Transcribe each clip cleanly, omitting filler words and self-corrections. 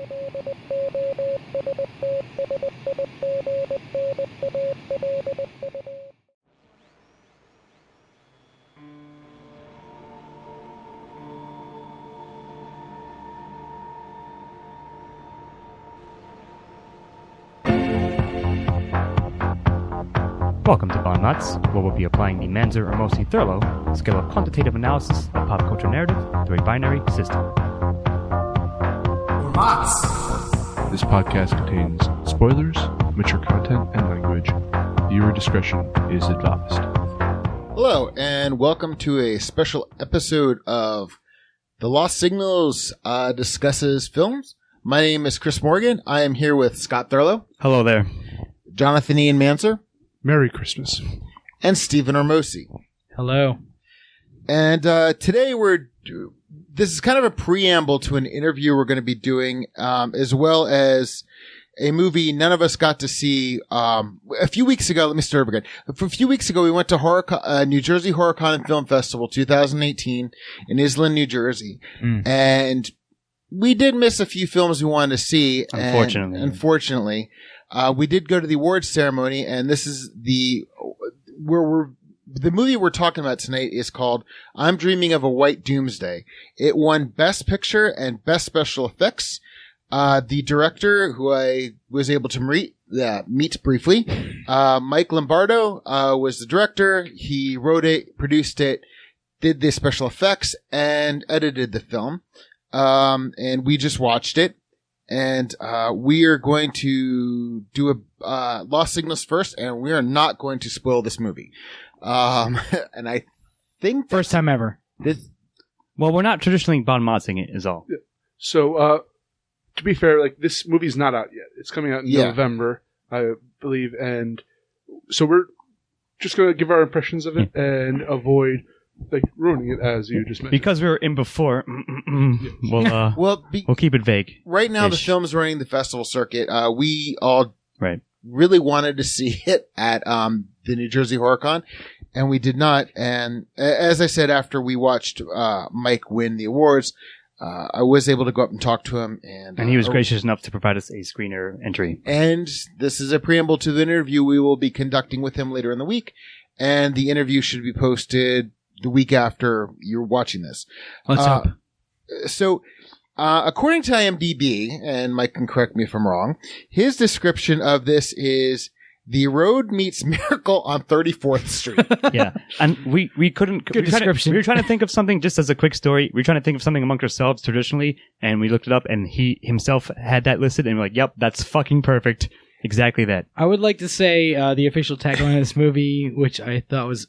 Welcome to Bond Nuts, where we'll be applying the Manzer or mostly Thurlow scale of quantitative analysis of pop culture narrative through a binary system. This podcast contains spoilers, mature content, and language. Viewer discretion is advised. Hello, and welcome to a special episode of The Lost Signals Discusses Films. My name is Chris Morgan. I am here with Scott Thurlow. Hello there. Jonathan Ian Manzer. Merry Christmas. And Stephen Ormosi. Hello. And today this is kind of a preamble to an interview we're going to be doing, as well as a movie none of us got to see a few weeks ago. Let me start over again. A few weeks ago, we went to New Jersey HorrorCon and Film Festival 2018 in Island, New Jersey. And we did miss a few films we wanted to see. Unfortunately. We did go to the awards ceremony, and this is the movie we're talking about tonight is called I'm Dreaming of a White Doomsday. It won Best Picture and Best Special Effects. The director, who I was able to meet briefly, Mike Lombardo, was the director. He wrote it, produced it, did the special effects, and edited the film. And we just watched it. And we are going to do a Lost Signals first, and we are not going to spoil this movie. And I think first time ever. Well, we're not traditionally Bon Motzing it, is all. Yeah. So, to be fair, like this movie's not out yet. It's coming out in November, I believe, and so we're just going to give our impressions of it and avoid ruining it, as you just mentioned. Because we were in before, we'll keep it vague. Right now, the film's running the festival circuit. We all really wanted to see it at the New Jersey HorrorCon, and we did not. And as I said, after we watched Mike win the awards, I was able to go up and talk to him. And he was gracious enough to provide us a screener entry. And this is a preamble to the interview we will be conducting with him later in the week. And the interview should be posted the week after you're watching this. What's up? So, according to IMDb, and Mike can correct me if I'm wrong, his description of this is The Road Meets Miracle on 34th Street. Yeah. And we couldn't... Good description. We were trying to think of something just as a quick story. We were trying to think of something amongst ourselves traditionally, and we looked it up, and he himself had that listed, and we're like, yep, that's fucking perfect. Exactly that. I would like to say the official tagline of this movie, which I thought was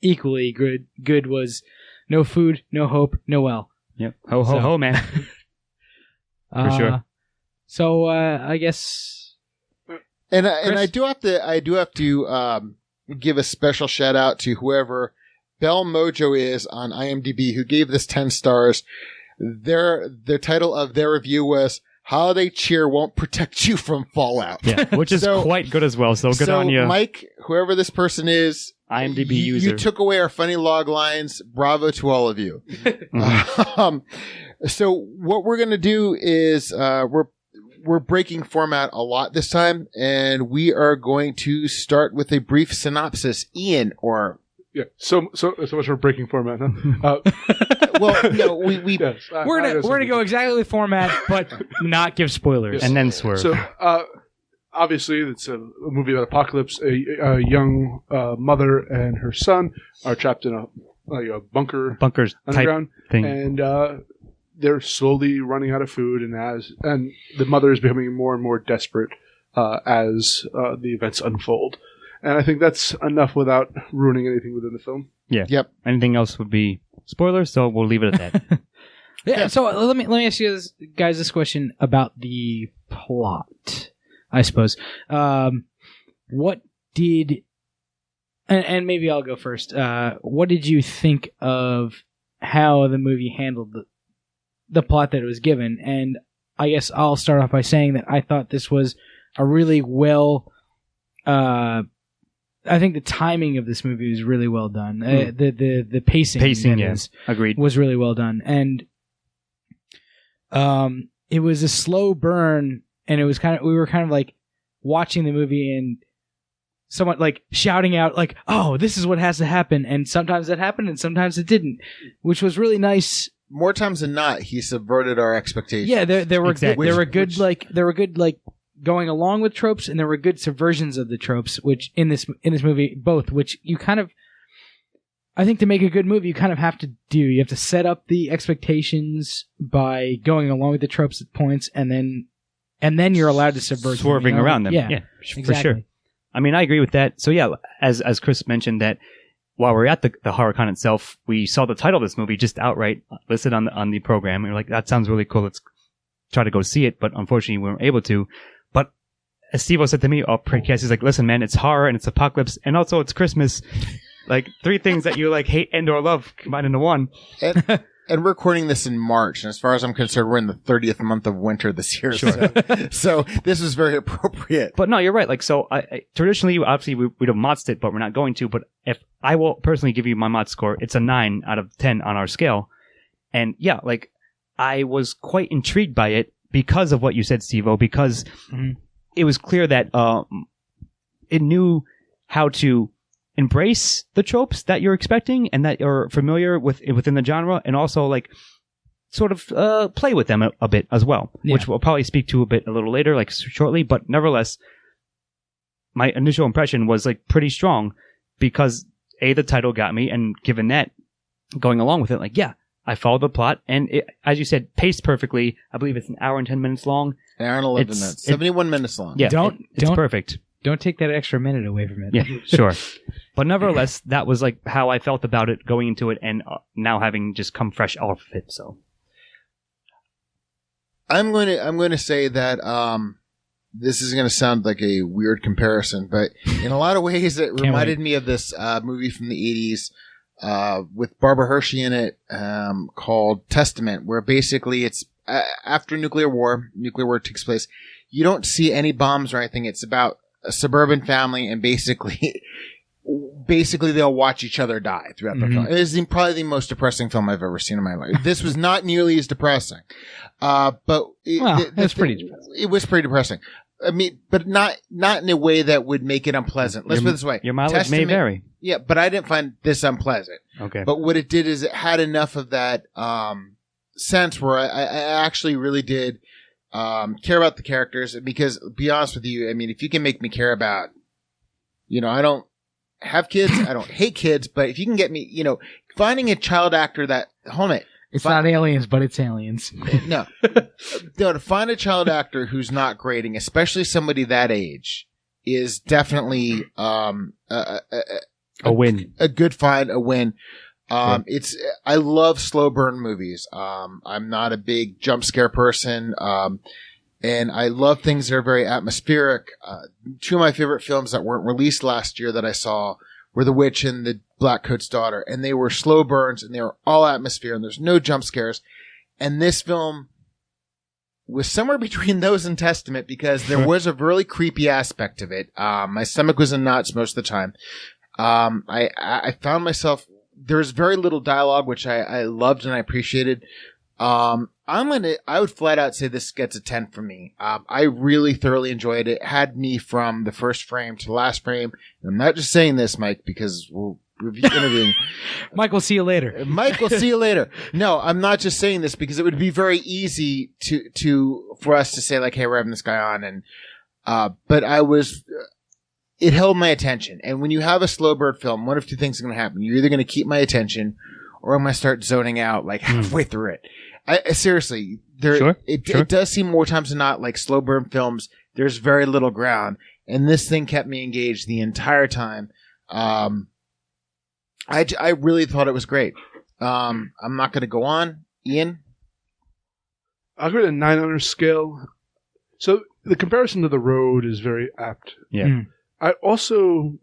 equally good, was no food, no hope, no well. Yep. Ho, ho, ho, man. For sure. So, I guess... And I do have to give a special shout out to whoever Bell Mojo is on IMDb, who gave this 10 stars. Their title of their review was Holiday Cheer Won't Protect You from Fallout. Yeah, which is quite good as well. So good on you. Mike, whoever this person is, IMDb user. You took away our funny log lines. Bravo to all of you. So what we're going to do is we're breaking format a lot this time, and we are going to start with a brief synopsis. Ian, or... Yeah, so much for breaking format, huh? Well, no, we yes, we're gonna go exactly the format, but not give spoilers, yes. And then swerve. So, obviously, it's a movie about apocalypse. A young mother and her son are trapped in a bunkers underground type thing, and they're slowly running out of food, and the mother is becoming more and more desperate as the events unfold. And I think that's enough without ruining anything within the film. Yeah. Yep. Anything else would be spoilers, so we'll leave it at that. Yeah. So let me ask you guys this question about the plot, I suppose. What did, and maybe I'll go first. What did you think of how the movie handled the plot that it was given? And I guess I'll start off by saying that I thought this was a really well. I think the timing of this movie was really well done. The pacing agreed, was really well done, and it was a slow burn, and it was we were kind of like watching the movie and someone like shouting out like, "Oh, this is what has to happen," and sometimes that happened, and sometimes it didn't, which was really nice. More times than not, he subverted our expectations. Yeah, there were Exactly. there were good going along with tropes, and there were good subversions of the tropes, which in this movie both, which you kind of, I think to make a good movie you kind of have to do. You have to set up the expectations by going along with the tropes at points, and then you're allowed to subvert swerving them, around them. Yeah, for exactly. sure. I mean, I agree with that. So yeah, as Chris mentioned, that while we're at the HorrorCon itself, we saw the title of this movie just outright listed on the program. And we're like, that sounds really cool. Let's try to go see it. But unfortunately, we weren't able to. But as Steve-O said to me, pre-cast, he's like, listen, man, it's horror and it's apocalypse and also it's Christmas. Like 3 things that you like hate and or love combined into one. And we're recording this in March, and as far as I'm concerned, we're in the 30th month of winter this year. Sure. So this is very appropriate. But no, you're right. Like, so I traditionally, obviously, we'd have motzed it, but we're not going to. But if I will personally give you my mod score, it's a 9 out of 10 on our scale. And yeah, like, I was quite intrigued by it because of what you said, Steve-O, because it was clear that it knew how to embrace the tropes that you're expecting and that you're familiar with within the genre, and also like sort of play with them a bit as well, which we'll probably speak to a little later, like shortly. But nevertheless, my initial impression was like pretty strong because the title got me, and given that, going along with it, like I followed the plot, and it, as you said, paced perfectly. I believe it's an hour and 10 minutes long. An hour and 11 minutes. 71 minutes long. Yeah, it's perfect. Don't take that extra minute away from it. Yeah, sure. But nevertheless, that was like how I felt about it going into it, and now having just come fresh off of it. So I'm going to say that this is going to sound like a weird comparison, but in a lot of ways it reminded me of this movie from the 80s with Barbara Hershey in it called Testament, where basically it's after nuclear war takes place. You don't see any bombs or anything. It's about a suburban family, and basically they'll watch each other die throughout the film. It is probably the most depressing film I've ever seen in my life. This was not nearly as depressing. But it was pretty depressing. It was pretty depressing. I mean, but not in a way that would make it unpleasant. Let's put it this way. Your mileage may vary. Yeah, but I didn't find this unpleasant. Okay. But what it did is it had enough of that sense where I actually really did care about the characters, because to be honest with you, I mean, if you can make me care about, I don't have kids, I don't hate kids, but if you can get me, finding a child actor it's not aliens, but it's aliens. No, to find a child actor who's not grading, especially somebody that age, is definitely a win. A good find, a win. I love slow burn movies. I'm not a big jump scare person. And I love things that are very atmospheric. 2 of my favorite films that weren't released last year that I saw were The Witch and The Black Coat's Daughter. And they were slow burns, and they were all atmosphere, and there's no jump scares. And this film was somewhere between those and Testament, because there was a really creepy aspect of it. My stomach was in knots most of the time. I found myself, there's very little dialogue, which I loved and I appreciated. I would flat out say this gets a 10 from me. I really thoroughly enjoyed it. It had me from the first frame to the last frame. And I'm not just saying this, Mike, because we're interviewing. Mike, we'll see you later. Mike, we'll see you later. No, I'm not just saying this because it would be very easy for us to say like, hey, we're having this guy on. And, but it held my attention. And when you have a slow burn film, one of 2 things are going to happen. You're either going to keep my attention, or I'm going to start zoning out like halfway through it. Seriously, it does seem more times than not like slow burn films. There's very little ground, and this thing kept me engaged the entire time. I really thought it was great. I'm not going to go on. Ian? I'll give it a 9 on our scale. So the comparison to The Road is very apt. Yeah. I also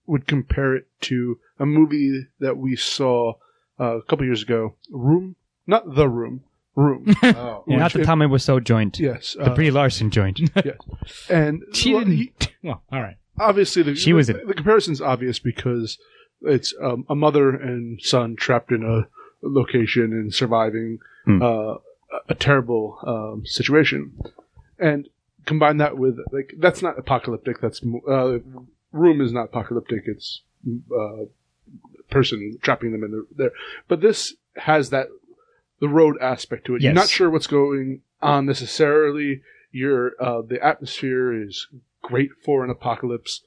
would compare it to a movie that we saw a couple years ago, Room. Not The Room. Room. Oh. Yeah, not the Tommy Wiseau joint. Yes. The Brie Larson joint. Yes. And she didn't. Well, all right. Obviously, the comparison's obvious because it's a mother and son trapped in a location and surviving a a terrible situation. And combine that with, like, that's not apocalyptic. That's Room is not apocalyptic. It's person trapping them in there. But this has the road aspect to it. Yes. You're not sure what's going on necessarily. The atmosphere is great for an apocalypse.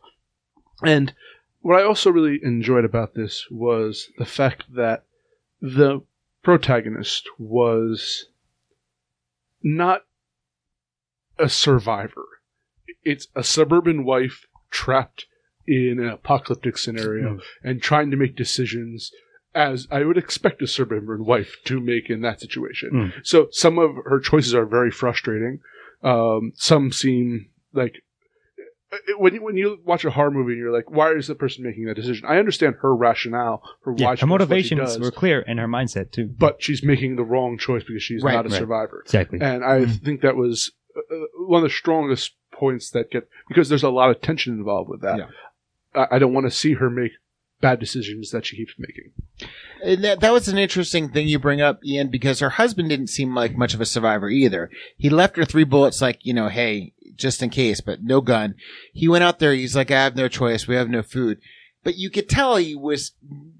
And what I also really enjoyed about this was the fact that the protagonist was not a survivor. It's a suburban wife trapped in an apocalyptic scenario and trying to make decisions as I would expect a suburban wife to make in that situation. So some of her choices are very frustrating. Some seem like when you watch a horror movie and you're like, why is the person making that decision? I understand her rationale for why she her does what she motivations does, were clear and her mindset too. but she's making the wrong choice because she's not a survivor. Exactly. And I think that was one of the strongest points because there's a lot of tension involved with that. Yeah. I don't want to see her make bad decisions that she keeps making. And that was an interesting thing you bring up, Ian, because her husband didn't seem like much of a survivor either. He left her 3 bullets like, hey, just in case, but no gun. He went out there, he's like, I have no choice, we have no food. But you could tell he was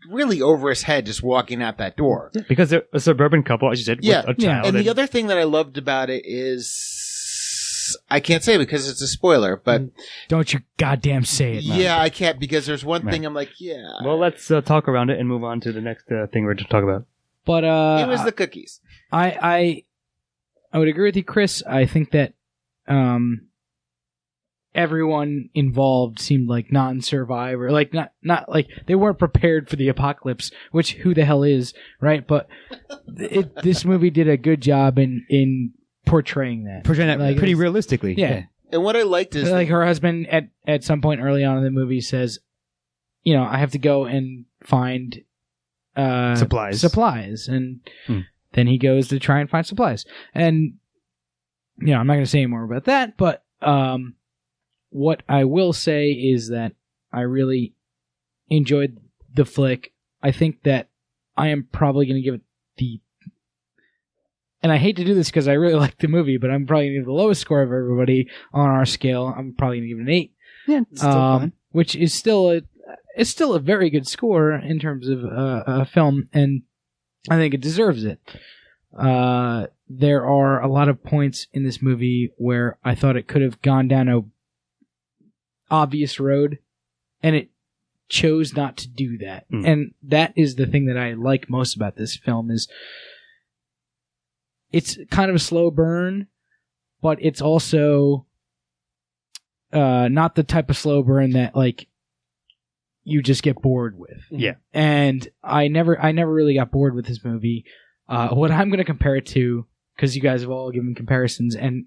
really over his head just walking out that door. Because they're a suburban couple, as you said, with a child. And the other thing that I loved about it is, I can't say because it's a spoiler, but... Don't you goddamn say it, man. Yeah, I can't because there's one thing I'm like, yeah. Well, let's talk around it and move on to the next thing we're to talk about. But it was the cookies. I would agree with you, Chris. I think that everyone involved seemed like non-survivor, like not like they weren't prepared for the apocalypse, which who the hell is, right? But this movie did a good job in portraying that like, pretty realistically. Yeah. And what I liked is like her husband at some point early on in the movie says, I have to go and find supplies, and then he goes to try and find supplies. And I'm not going to say any more about that, but what I will say is that I really enjoyed the flick. I think that I am probably going to give it and I hate to do this because I really like the movie, but I'm probably going to give the lowest score of everybody on our scale. I'm probably going to give it an 8. Yeah, it's still fine. Which is still a very good score in terms of a film, and I think it deserves it. There are a lot of points in this movie where I thought it could have gone down a obvious road, and it chose not to do that. And that is the thing that I like most about this film is it's kind of a slow burn, but it's also not the type of slow burn that like you just get bored with. Yeah. And I never really got bored with this movie. What I'm going to compare it to, because you guys have all given comparisons, and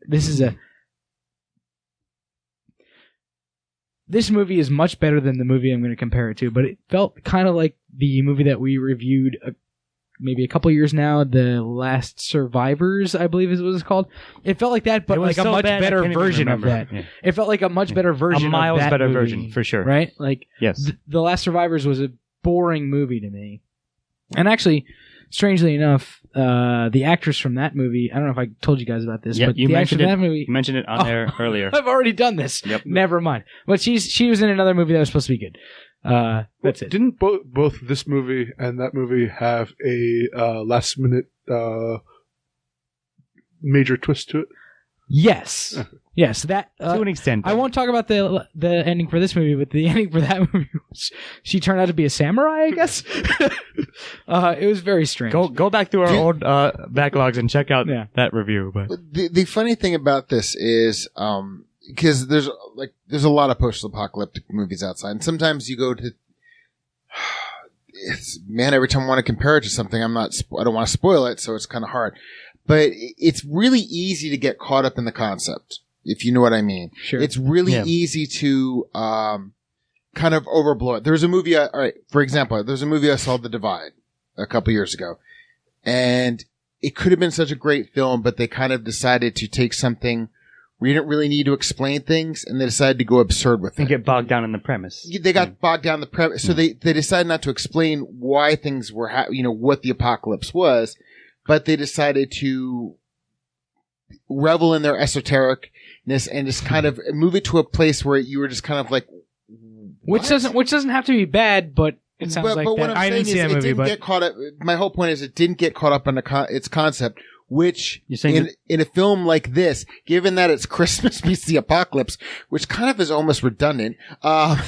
this movie is much better than the movie I'm going to compare it to, but it felt kind of like the movie that we reviewed maybe a couple years now, The Last Survivors, I believe is what it's called. It felt like that, but like a much better version of that. Yeah. It felt like a much better version of that. A miles better version, for sure. Right? Like, yes. The Last Survivors was a boring movie to me. And actually, strangely enough, the actress from that movie, I don't know if I told you guys about this, but you the actress from that movie... You mentioned it on air earlier. I've already done this. Yep. Never mind. But she was in another movie that was supposed to be good. That's it. Didn't both this movie and that movie have a last minute major twist to it? Yes. Yes, that to an extent. I won't talk about the ending for this movie, but the ending for that movie was she turned out to be a samurai, I guess. It was very strange. Go back through our old backlogs and check out that review. But the funny thing about this is because there's a lot of post-apocalyptic movies outside, and sometimes you go to every time I want to compare it to something, I don't want to spoil it, so it's kind of hard. But it's really easy to get caught up in the concept, if you know what I mean. Sure. It's really easy to kind of overblow it. There's a movie, for example, there's a movie I saw, The Divide, a couple years ago. And it could have been such a great film, but they kind of decided to take something where you didn't really need to explain things, and they decided to go absurd with it. And get bogged down in the premise. They got bogged down in the premise. So they decided not to explain why things were, what the apocalypse was. But they decided to revel in their esotericness and just kind of move it to a place where you were just kind of like, which doesn't have to be bad, but it sounds like but that. what I'm saying is it didn't get caught up. My whole point is it didn't get caught up in its concept, which in a film like this, given that it's Christmas meets the apocalypse, which kind of is almost redundant, would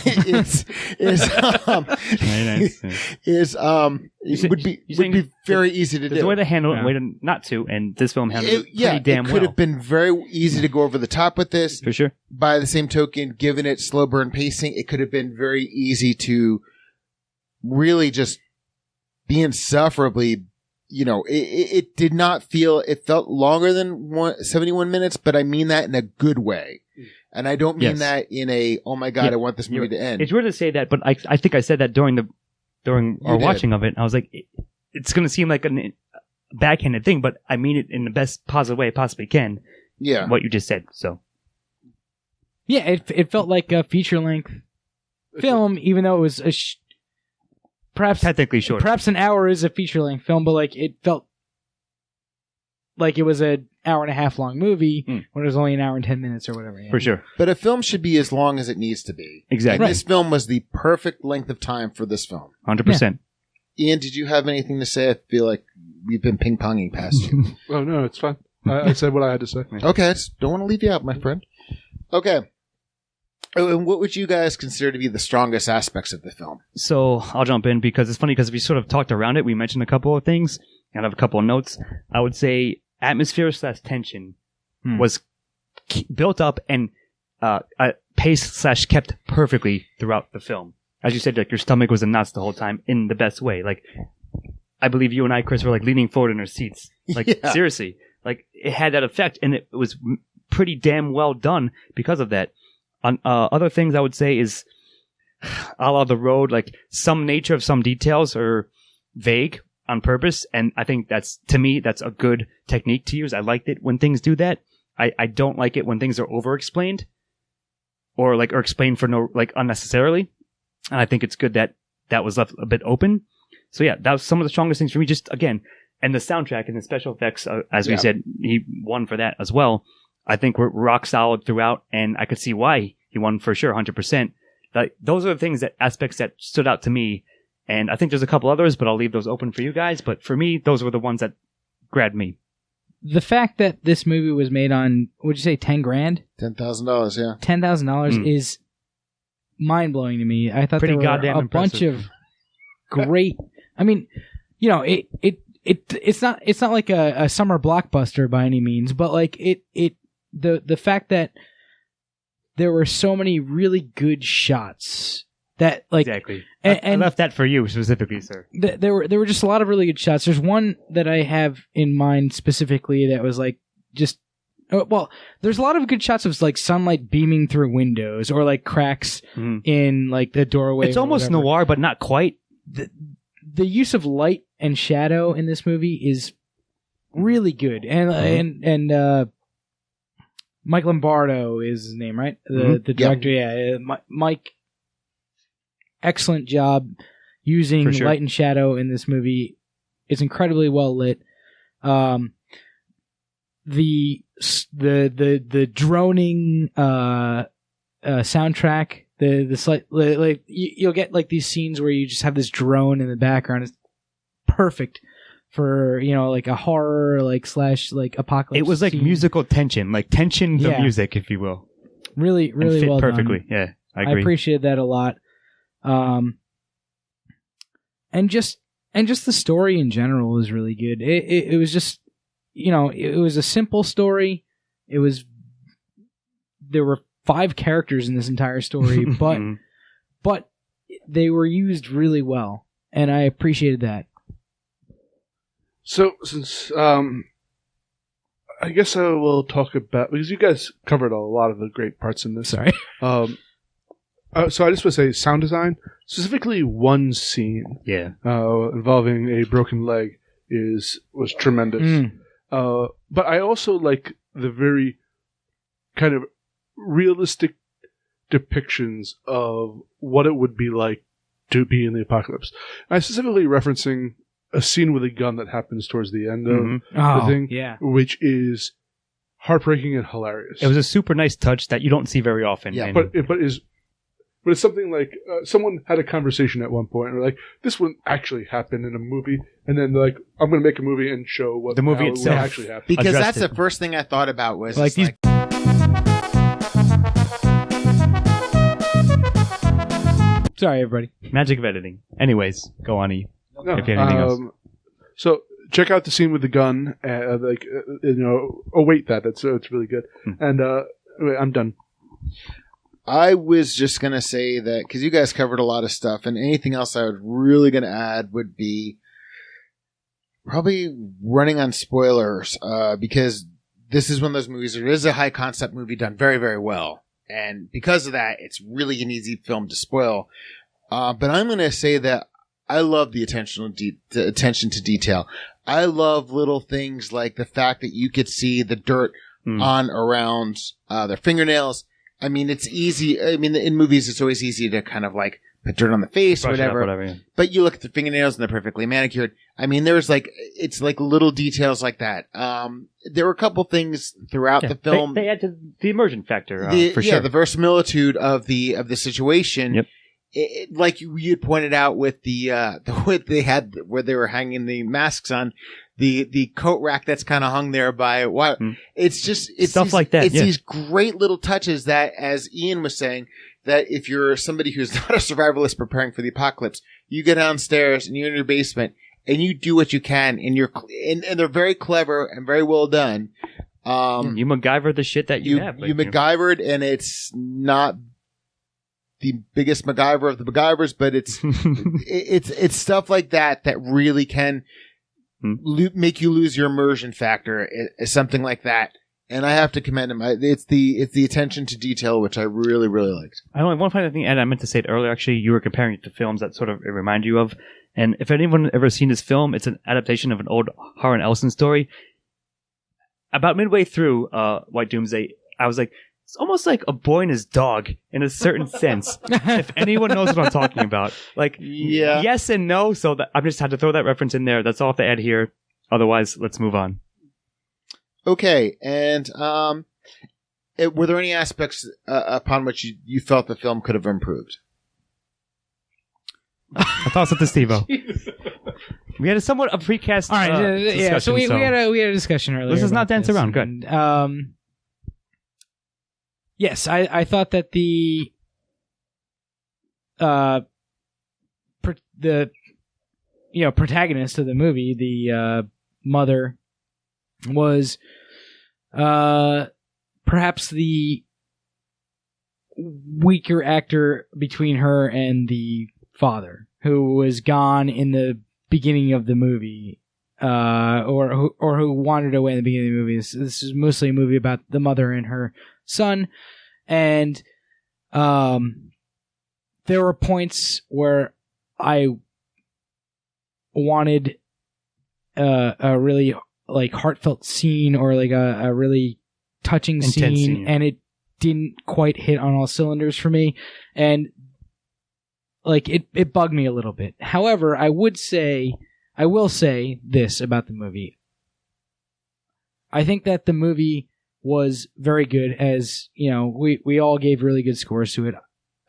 be very easy to do. There's a way to handle it, a way to not to, and this film handled it pretty damn well. It could have been very easy to go over the top with this. For sure. By the same token, given its slow burn pacing, it could have been very easy to really just be insufferably, it did not feel, it felt longer than 71 minutes, but I mean that in a good way. And I don't mean that in a, oh my God, I want this movie to end. It's weird to say that, but I think I said that during our watching of it. I was like, it's going to seem like a backhanded thing, but I mean it in the best positive way I possibly can. Yeah. What you just said, so. Yeah, it felt like a feature-length film, even though it was perhaps technically short. Perhaps an hour is a feature-length film, but like it felt like it was an hour and a half long movie when it was only an hour and 10 minutes or whatever. For sure. But a film should be as long as it needs to be. Exactly. And this film was the perfect length of time for this film. 100%. Ian, did you have anything to say? I feel like we've been ping-ponging past you. Oh, no, it's fine. I said what I had to say. Okay, I just don't want to leave you out, my friend. Okay. And what would you guys consider to be the strongest aspects of the film? So I'll jump in because it's funny because we sort of talked around it. We mentioned a couple of things and I have a couple of notes. I would say atmosphere/tension was built up and paced/kept perfectly throughout the film. As you said, like your stomach was in knots the whole time in the best way. Like I believe you and I, Chris, were like leaning forward in our seats. Like seriously, like it had that effect and it was pretty damn well done because of that. On other things I would say is a la The Road, like some nature of some details are vague on purpose, and I think that's a good technique to use. I liked it when things do that. I don't like it when things are over-explained or explained for no, unnecessarily. And I think it's good that was left a bit open. So yeah, that was some of the strongest things for me, just again, and the soundtrack and the special effects, as we said, he won for that as well. I think we're rock solid throughout, and I could see why he won for sure, 100%. Those are the aspects that stood out to me, and I think there's a couple others, but I'll leave those open for you guys. But for me, those were the ones that grabbed me. The fact that this movie was made on, would you say $10,000? $10,000, yeah. $10,000 is mind-blowing to me. I thought there were a bunch of great... I mean, it's not like a summer blockbuster by any means, but like the fact that there were so many really good shots that like exactly. I left that for you specifically, sir. There were just a lot of really good shots. There's one that I have in mind specifically that was like just there's a lot of good shots of like sunlight beaming through windows or like cracks in like the doorway. It's almost noir, but not quite. The use of light and shadow in this movie is really good, and Mike Lombardo is his name, right? The director, Mike. Excellent job using light and shadow in this movie. It's incredibly well lit. The droning soundtrack. The slight you'll get like these scenes where you just have this drone in the background. It's perfect for like a horror slash apocalypse. It was like scene. Musical tension, like tension the music, if you will. Really fit well perfectly. done. Yeah, I agree. I appreciate that a lot. And just the story in general was really good. It was just it was a simple story. There were 5 characters in this entire story, but they were used really well, and I appreciated that. So, since I guess I will talk about, because you guys covered a lot of the great parts in this. Sorry. So I just want to say sound design, specifically one scene, involving a broken leg was tremendous. But I also like the very kind of realistic depictions of what it would be like to be in the apocalypse. I'm specifically referencing a scene with a gun that happens towards the end of the thing, which is heartbreaking and hilarious. It was a super nice touch that you don't see very often. Yeah, and but it's something like someone had a conversation at one point and were like, this wouldn't actually happen in a movie, and then they're like, I'm going to make a movie and show what the movie how it itself would actually happen. Because addressed that's it. the first thing I thought about was Like these- Sorry, everybody. magic of editing. Anyways, go on, E. No, If you have anything else. So check out the scene with the gun. Await that. It's really good. And anyway, I'm done. I was just going to say that because you guys covered a lot of stuff, and anything else I was really going to add would be probably running on spoilers, because this is one of those movies that is a high concept movie done very, very well. And because of that, it's really an easy film to spoil. But I'm going to say that I love the attention to detail. I love little things like the fact that you could see the dirt on around their fingernails. I mean, it's easy. I mean, in movies, it's always easy to kind of like put dirt on the face or Brush it up, whatever. yeah. But you look at the fingernails and they're perfectly manicured. I mean, there's like, it's like little details like that. There were a couple things throughout the film. They add to the immersion factor, for Yeah, sure. the verisimilitude of the situation. Yep. Like you had pointed out with the what they had where they were hanging the masks on, the coat rack that's kind of hung there by what it's Stuff these, like that. It's Yeah. these great little touches that, as Ian was saying, that if you're somebody who's not a survivalist preparing for the apocalypse, you go downstairs and you're in your basement and you do what you can, and and they're very clever and very well done. You MacGyver the shit that you have. You MacGyvered, and it's not the biggest MacGyver of the MacGyvers, but it's it's stuff like that that really can make you lose your immersion factor. It's something like that, and I have to commend him. It's the attention to detail which I really, really liked. I only one final thing, Ed. I meant to say it earlier. Actually, you were comparing it to films that sort of it remind you of. And if anyone ever seen this film, it's an adaptation of an old Harlan Ellison story. About midway through White Doomsday, I was like, it's almost like A Boy and His Dog in a certain sense. If anyone knows what I'm talking about. Like, Yeah. yes and no. So that, I just had to throw that reference in there. That's all I have to add here. Otherwise, let's move on. Okay, and were there any aspects upon which you felt the film could have improved? I'll toss it to Steve-O. We had a somewhat a precast. All right, yeah. So we had a discussion earlier. Let's just not about dance this, around. Good. and, yes, I thought that the protagonist of the movie, the mother, was perhaps the weaker actor between her and the father, who was gone in the beginning of the movie, or who wandered away in the beginning of the movie. This is mostly a movie about the mother and her son, and there were points where I wanted a really like heartfelt scene, or like a really touching Intense scene, scene. and it didn't quite hit on all cylinders for me, and like it bugged me a little bit. However, I will say this about the movie. I think that the movie was very good, as you know, we all gave really good scores to it.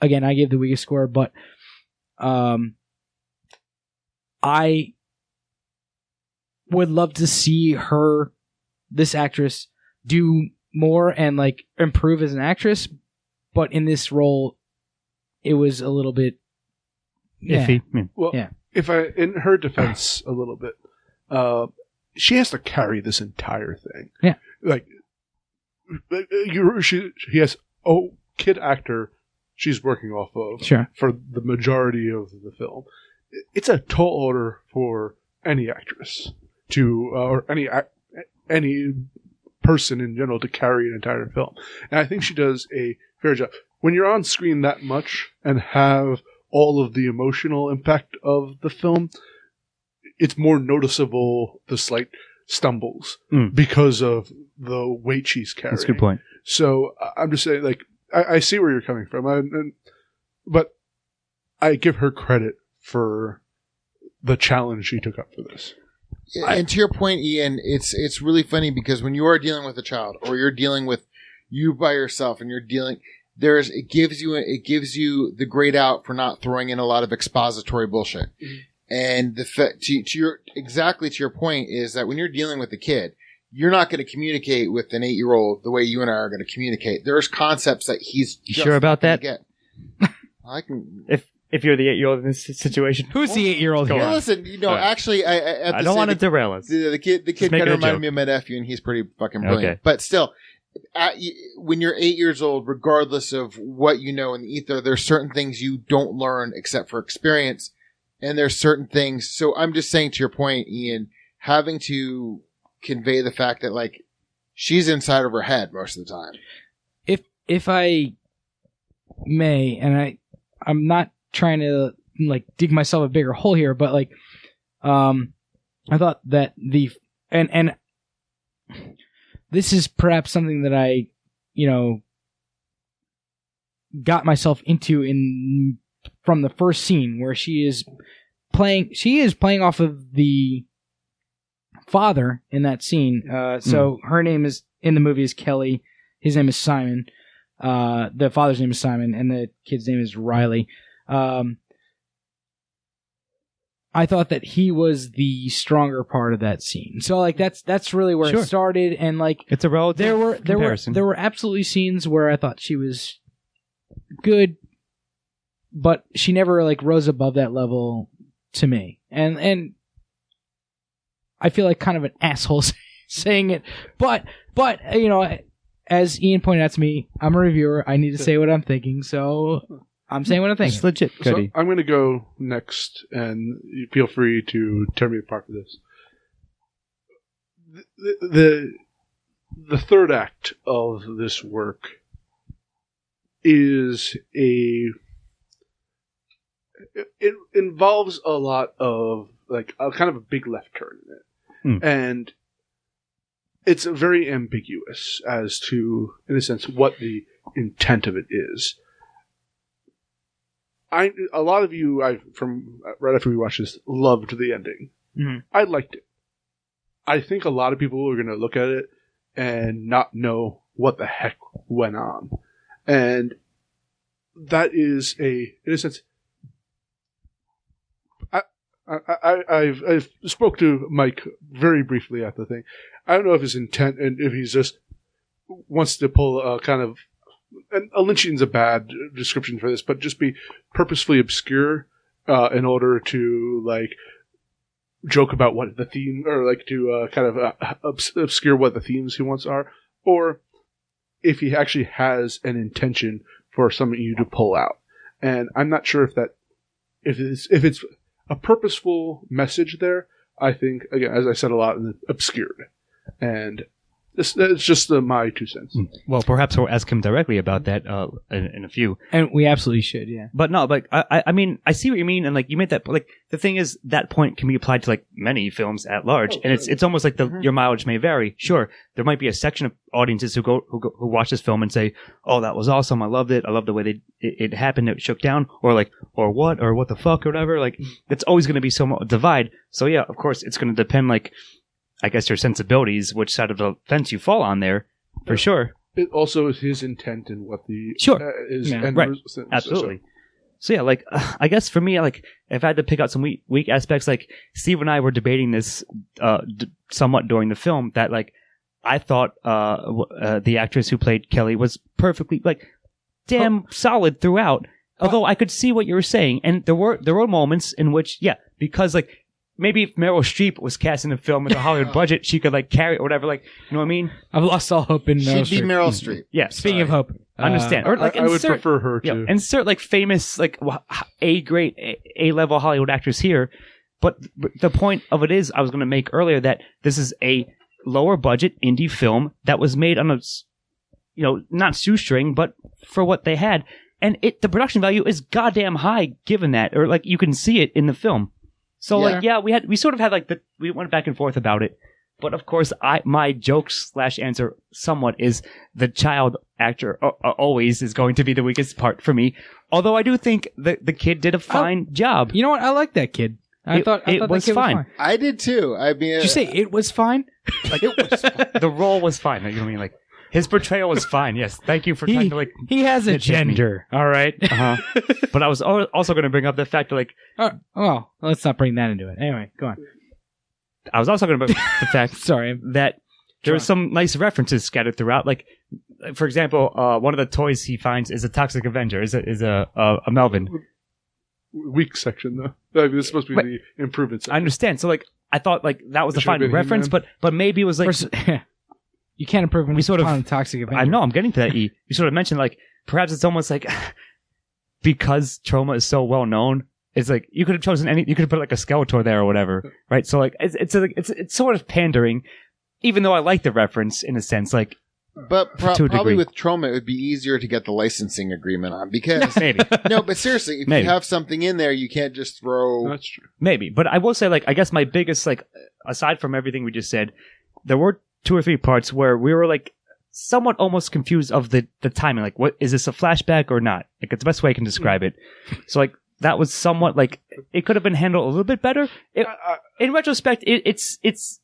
Again, I gave the weakest score, but I would love to see this actress, do more and like improve as an actress, but in this role, it was a little bit Iffy. Yeah. Well, Yeah. if in her defense a little bit, she has to carry this entire thing. Yeah. Like, he has kid actor she's working off of Sure. for the majority of the film. It's a tall order for any actress or any person in general to carry an entire film. And I think she does a fair job. When you're on screen that much and have all of the emotional impact of the film, it's more noticeable the slight stumbles because of the weight she's carrying. That's a good point. So I'm just saying, like, I see where you're coming from, but I give her credit for the challenge she took up for this. And to your point, Ian, it's really funny because when you are dealing with a child, or you're dealing with you by yourself, and you're dealing, it gives you the grade out for not throwing in a lot of expository bullshit. Mm-hmm. And to your point is that when you're dealing with a kid, you're not going to communicate with an 8-year-old the way you and I are going to communicate. There's concepts that he's just sure about that. I can. If you're the 8-year-old in this situation, who's the 8-year-old here? Well, listen, actually, I don't want to derail us. The kid kind of reminded me of my nephew, and he's pretty fucking brilliant. Okay. But still, when you're 8 years old, regardless of what you know in the ether, there's certain things you don't learn except for experience, and there's certain things. So I'm just saying, to your point, Ian, having to convey the fact that like she's inside of her head most of the time. If I may, and I'm not trying to like dig myself a bigger hole here, but like I thought that and this is perhaps something that I got myself into from the first scene where she is playing off of the father in that scene. So her name is in the movie is Kelly, his name is Simon, the father's name is Simon, and the kid's name is Riley. I thought that he was the stronger part of that scene. So like that's really where it started, and like it's a relative comparison. There were absolutely scenes where I thought she was good, but she never like rose above that level to me. And I feel like kind of an asshole saying it, but as Ian pointed out to me, I'm a reviewer. I need to say what I'm thinking, so I'm saying what I'm thinking. It's legit, Cody. So I'm going to go next, and you feel free to tear me apart for this. The third act of this work is it involves a lot of like a kind of a big left turn in it, and it's very ambiguous as to, in a sense, what the intent of it is. A lot of you, from right after we watched this, loved the ending. Mm-hmm. I liked it. I think a lot of people are going to look at it and not know what the heck went on, and that is in a sense. I've spoke to Mike very briefly at the thing. I don't know if his intent and if he's just wants to pull a kind of. And a lynching is a bad description for this, but just be purposefully obscure in order to like joke about what the theme, or like to kind of obscure what the themes he wants are, or if he actually has an intention for something you to pull out. And I'm not sure if it's a purposeful message there. I think, again, as I said a lot, obscured. And it's just my 2 cents. Well, perhaps we'll ask him directly about that in a few. And we absolutely should, yeah. But no, like I mean, I see what you mean, and like you made that. Like the thing is, that point can be applied to like many films at large, and it's almost like your mileage may vary. Sure, there might be a section of audiences who watch this film and say, "Oh, that was awesome! I loved it. I love the way it happened. It shook down," or what the fuck, or whatever. Like it's always going to be some divide. So yeah, of course, it's going to depend like. I guess your sensibilities, which side of the fence you fall on there, for sure. It also is his intent and what the is. Yeah. Right. Absolutely. So yeah, like I guess for me, like if I had to pick out some weak aspects, like Steve and I were debating this somewhat during the film, that like I thought the actress who played Kelly was perfectly like damn solid throughout. Although I could see what you were saying, and there were moments in which because like. Maybe if Meryl Streep was cast in a film with a Hollywood budget, she could like carry it or whatever. Like, you know what I mean? I've lost all hope in Meryl Streep. She'd be Meryl Streep. Yeah. Speaking of hope, understand. Or like I would prefer her to insert like famous like A-level Hollywood actors here. But the point of it is, I was going to make earlier that this is a lower budget indie film that was made on a, not shoestring, but for what they had, and the production value is goddamn high given that, or like you can see it in the film. So we sort of had we went back and forth about it, but of course my joke / answer somewhat is the child actor always is going to be the weakest part for me. Although I do think the kid did a fine job. You know what? I like that kid. I thought it that was kid fine. I did too. I mean, Did you say it was fine? Like the role was fine. You know what I mean? Like his portrayal was fine. Yes, thank you for trying to like. He has a nitpick me. gender. All right. But I was also going to bring up the fact that like Well, let's not bring that into it. Anyway, go on. I was also going to bring up the fact Sorry. that there were some nice references scattered throughout. Like, for example, one of the toys he finds is a Toxic Avenger. Is a Melvin. Weak section though. I mean, this is supposed to be the improvement section. I understand. So like, I thought like that was a It should have fine been reference, He-Man. but maybe it was like. You can't improve when We sort of- on Toxic Avenger. I know, I'm getting to that. You sort of mentioned like perhaps it's almost like because Trauma is so well known, it's like you could have chosen you could have put like a Skeletor there or whatever, right? So like it's sort of pandering, even though I like the reference in a sense. Like, but to a probably degree. with Trauma, it would be easier to get the licensing agreement on because maybe, no, but seriously, if Maybe. you have something in there, you can't just throw. That's true. maybe. But I will say like I guess my biggest like aside from everything we just said, there were 2 or 3 parts where we were like somewhat almost confused of the timing. Like, what is this a flashback or not? Like, it's the best way I can describe it. So like that was somewhat like it could have been handled a little bit better. In retrospect, it's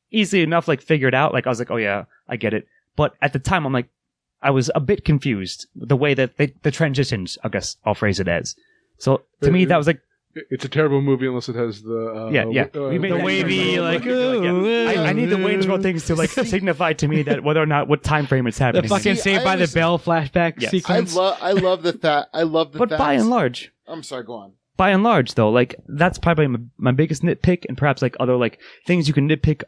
easily enough like figured out. Like I was like, oh yeah, I get it. But at the time, I'm like, I was a bit confused with the way that the transitions. I guess I'll phrase it as. So to me, that was like. It's a terrible movie unless it has the We made The that wavy, clear. like, I need the Wayne's World things to like signify to me that whether or not what time frame it's The happening. fucking See, Saved I by the understand. Bell flashback Yes. sequence. I love the fact. I love the But fact. by and large, I'm sorry. Go on. by and large, though, like that's probably my biggest nitpick, and perhaps like other like things you can nitpick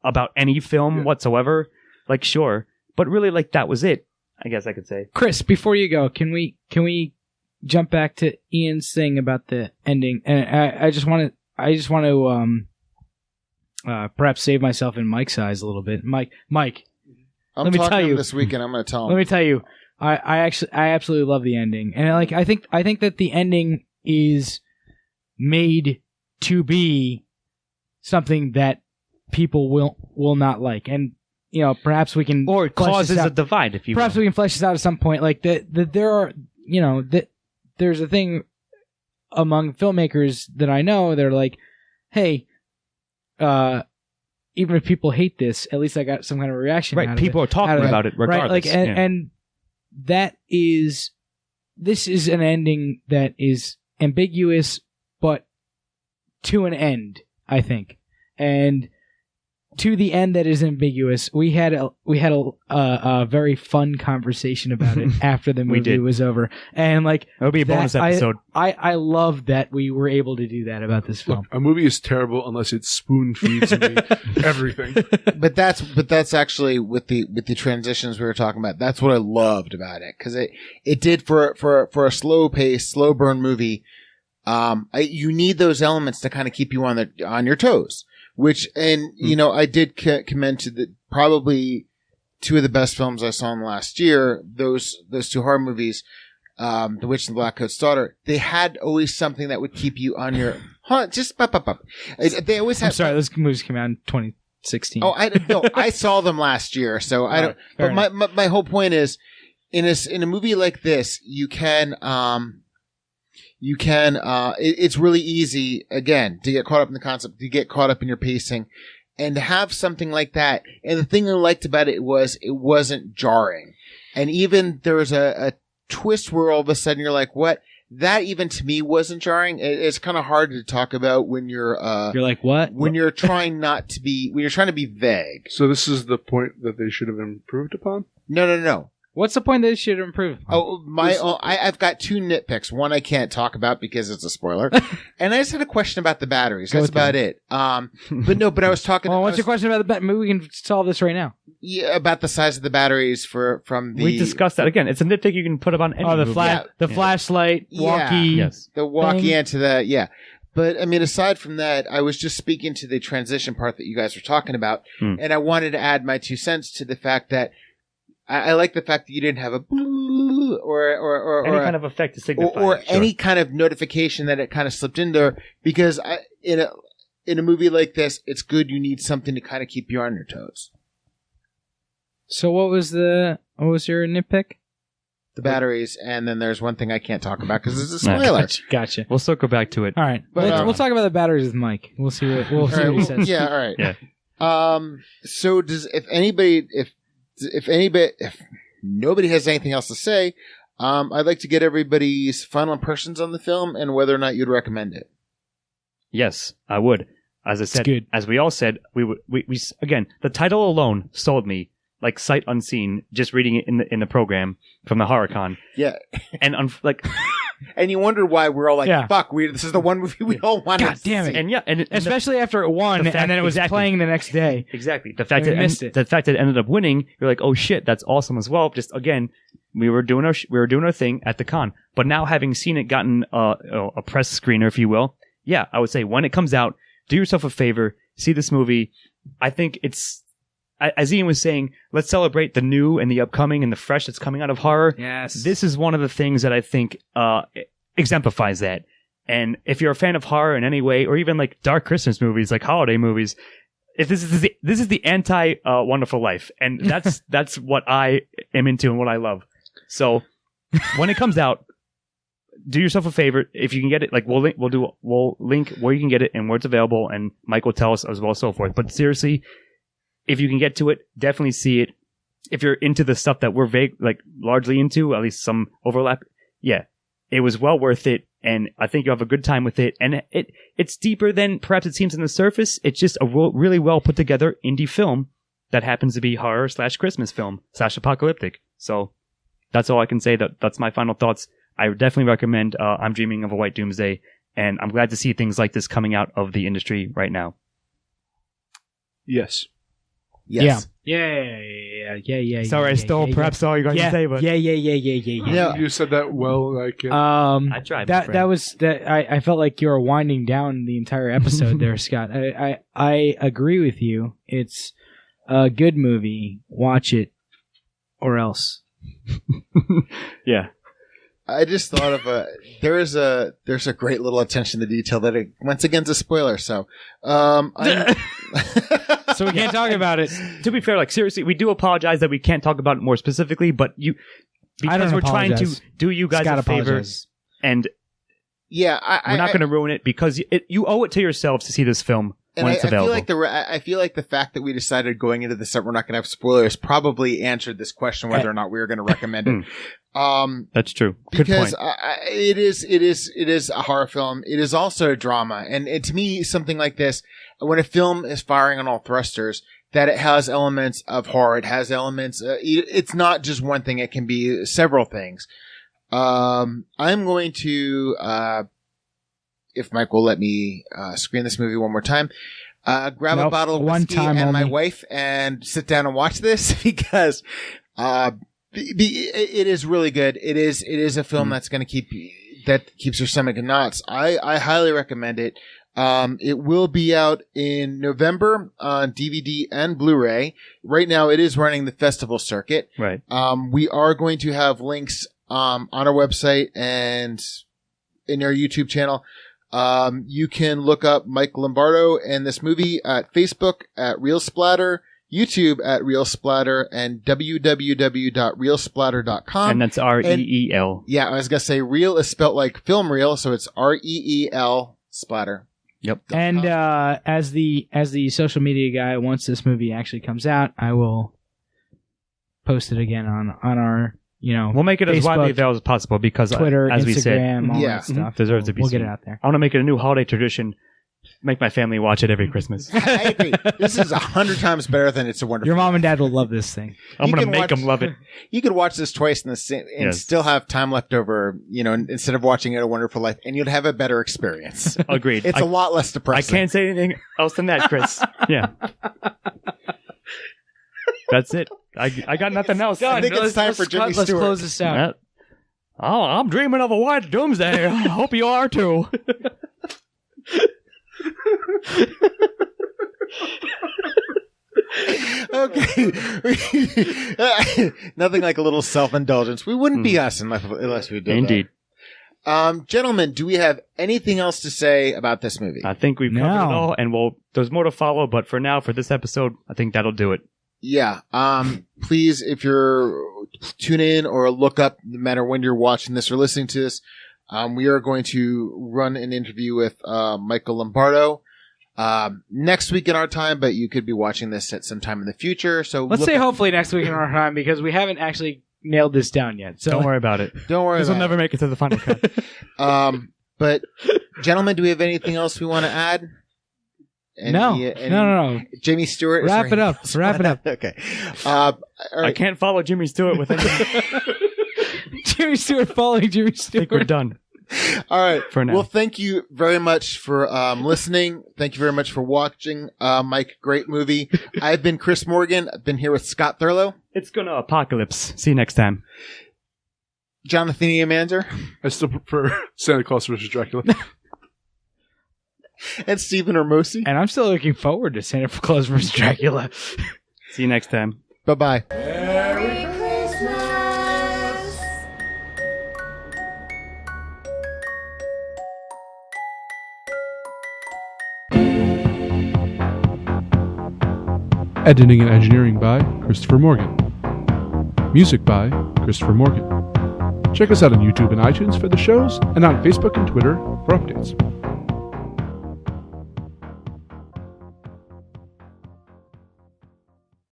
about any film whatsoever. Like sure, but really like that was it. I guess I could say. Chris, before you go, can we jump back to Ian's thing about the ending? And I just want to perhaps save myself in Mike's eyes a little bit. Mike, I'm Let me talking tell to him you. this weekend. I'm going to tell him. let me tell you, I absolutely love the ending, and I think that the ending is made to be something that people will not like, and you know perhaps we can Or it flesh causes this a out. divide, if you Perhaps will. we can flesh this out at some point. Like that there are, you know, that there's a thing among filmmakers that I know. They're like, hey, even if people hate this, at least I got some kind of a reaction. Right, out people of are talking out of it. about it regardless. Right, like, yeah. and this is an ending that is ambiguous, but to an end, I think, and to the end that is ambiguous. We had a very fun conversation about it after the We movie did. was over, and like It'll be a bonus that- episode. I love that we were able to do that about this film. Look, a movie is terrible unless it spoon feeds me everything. But that's actually with the transitions we were talking about. That's what I loved about it because it did for a slow pace, slow burn movie. You need those elements to kind of keep you on your toes. Which you know I did commend to probably 2 of the best films I saw in the last year. Those 2 horror movies, The Witch and the Black Coat's Daughter. They had always something that would keep you on your just up. They always had. I'm sorry, those movies came out in 2016. Oh, I saw them last year, so I don't. Fair But my whole point is, in a movie like this, it's really easy again to get caught up in the concept, to get caught up in your pacing, and to have something like that. And the thing I liked about it was it wasn't jarring, and even there was a twist where all of a sudden you're like, what? That even to me wasn't jarring. It's kind of hard to talk about when you're like, what? when you're trying to be vague. So this is the point that they should have improved upon? No. What's the point that it should improve? I've got 2 nitpicks. One I can't talk about because it's a spoiler. And I just had a question about the batteries. That's about it. But I was talking. Well, what's your question about the bat? Maybe we can solve this right now. Yeah, about the size of the batteries from the. We discussed that again. It's a nitpick you can put up on any movie. Flashlight, walkie. Yes. the walkie thing. into that. Yeah. But I mean, aside from that, I was just speaking to the transition part that you guys were talking about, and I wanted to add my 2 cents to the fact that I like the fact that you didn't have a or Any kind of effect to signify. or it, any kind of notification that it kind of slipped in there, because in a movie like this, it's good. You need something to kind of keep you on your toes. So what was your nitpick? the batteries, and then there's one thing I can't talk about because it's a spoiler. Gotcha. We'll circle back to it. All right. But, we'll talk about the batteries with Mike. We'll see what he says. Yeah, all right. Yeah. So if nobody has anything else to say, I'd like to get everybody's final impressions on the film and whether or not you'd recommend it. Yes, I would. As I said, as we all said, we again, the title alone sold me like sight unseen. Just reading it in the program from the HorrorCon. Yeah, and and you wonder why we're all like, "Fuck, this is the one movie we all want." God damn it! And and especially after it won, and then it was playing the next day. Exactly. The fact that it ended up winning, you're like, "Oh shit, that's awesome as well." Just again, we were doing our thing at the con, but now having seen it, gotten a press screener, if you will. Yeah, I would say when it comes out, do yourself a favor, see this movie. I think it's, as Ian was saying, let's celebrate the new and the upcoming and the fresh that's coming out of horror. Yes. This is one of the things that I think exemplifies that. And if you're a fan of horror in any way, or even like dark Christmas movies, like holiday movies, if this is the anti Wonderful Life, and that's what I am into and what I love. So when it comes out, do yourself a favor. If you can get it, like we'll link where you can get it and where it's available, and Mike will tell us as well, so forth. But seriously, if you can get to it, definitely see it. If you're into the stuff that we're largely into, at least some overlap, yeah, it was well worth it, and I think you'll have a good time with it. And it's deeper than perhaps it seems on the surface. It's just a really well put together indie film that happens to be horror / Christmas film / apocalyptic. So that's all I can say. That's my final thoughts. I would definitely recommend I'm Dreaming of a White Doomsday, and I'm glad to see things like this coming out of the industry right now. Yes. Yeah. Sorry, I stole perhaps all you're going to say, but Yeah. You said that well. I tried. I felt like you were winding down the entire episode there, Scott. I agree with you. It's a good movie. Watch it, or else. Yeah. I just thought of there's a great little attention to detail that it once again's a spoiler. So, so we can't talk about it. To be fair, like seriously, we do apologize that we can't talk about it more specifically, but because we're trying to do you guys a favor, and yeah, we're not going to ruin it because you owe it to yourselves to see this film when it's available. I feel like the fact that we decided going into this that we're not going to have spoilers probably answered this question whether or not we were going to recommend it. That's true. Good because point. It is a horror film. It is also a drama, and to me, something like this, when a film is firing on all thrusters, that it has elements of horror. It has elements. It's not just one thing. It can be several things. I'm going to, if Mike will let me screen this movie one more time, grab a bottle of whiskey and my wife and sit down and watch this because it is really good. It is a film that's going to keeps your stomach in knots. I highly recommend it. It will be out in November on DVD and Blu-ray. Right now it is running the festival circuit. Right. We are going to have links on our website and in our YouTube channel. You can look up Mike Lombardo and this movie at Facebook at Real Splatter, YouTube at Real Splatter, and www.realsplatter.com. And that's REEL. Yeah, I was going to say real is spelt like film reel, so it's REEL Splatter. Yep. And as the social media guy, once this movie actually comes out, I will post it again on our, we'll make it Facebook, as widely available as possible because Twitter, as Instagram, we said, all that stuff. Deserves to be We'll seen. get it out there. I want to make it a new holiday tradition. Make my family watch it every Christmas. I agree. This is 100 times better than It's a Wonderful Your mom Life. and dad will love this thing. I'm going to make them love it. You could watch this twice and still have time left over, instead of watching it A Wonderful Life, and you'd have a better experience. Agreed. It's a lot less depressing. I can't say anything else than that, Chris. Yeah. That's it. I got nothing else. I think it's time for Jimmy Stewart. Let's close this out. I'm dreaming of a white doomsday. I hope you are too. Okay. Nothing like a little self-indulgence. We wouldn't be us unless we did Indeed. that. Gentlemen, do we have anything else to say about this movie? I think we've covered it all, and there's more to follow, but for now, for this episode, I think that'll do it. Yeah. Please, if you're tune in or look up, no matter when you're watching this or listening to this. We are going to run an interview with Michael Lombardo next week in our time, but you could be watching this at some time in the future. So let's say hopefully next week in our time, because we haven't actually nailed this down yet. So don't worry about it. Don't worry. This will never make it to the final cut. But gentlemen, do we have anything else we want to add? No. Jamie Stewart. Wrap it up. Okay. I can't follow Jimmy Stewart with any. Jimmy Stewart following Jimmy I Stewart. think we're done. All right. For now. Well, thank you very much for listening. Thank you very much for watching. Mike, great movie. I've been Chris Morgan. I've been here with Scott Thurlow. It's gonna apocalypse. See you next time. Jonathan Eamanzer. I still prefer Santa Claus versus Dracula. And Stephen Hermosi. And I'm still looking forward to Santa Claus vs. Dracula. See you next time. Bye-bye. Merry Christmas. Editing and engineering by Christopher Morgan. Music by Christopher Morgan. Check us out on YouTube and iTunes for the shows, and on Facebook and Twitter for updates.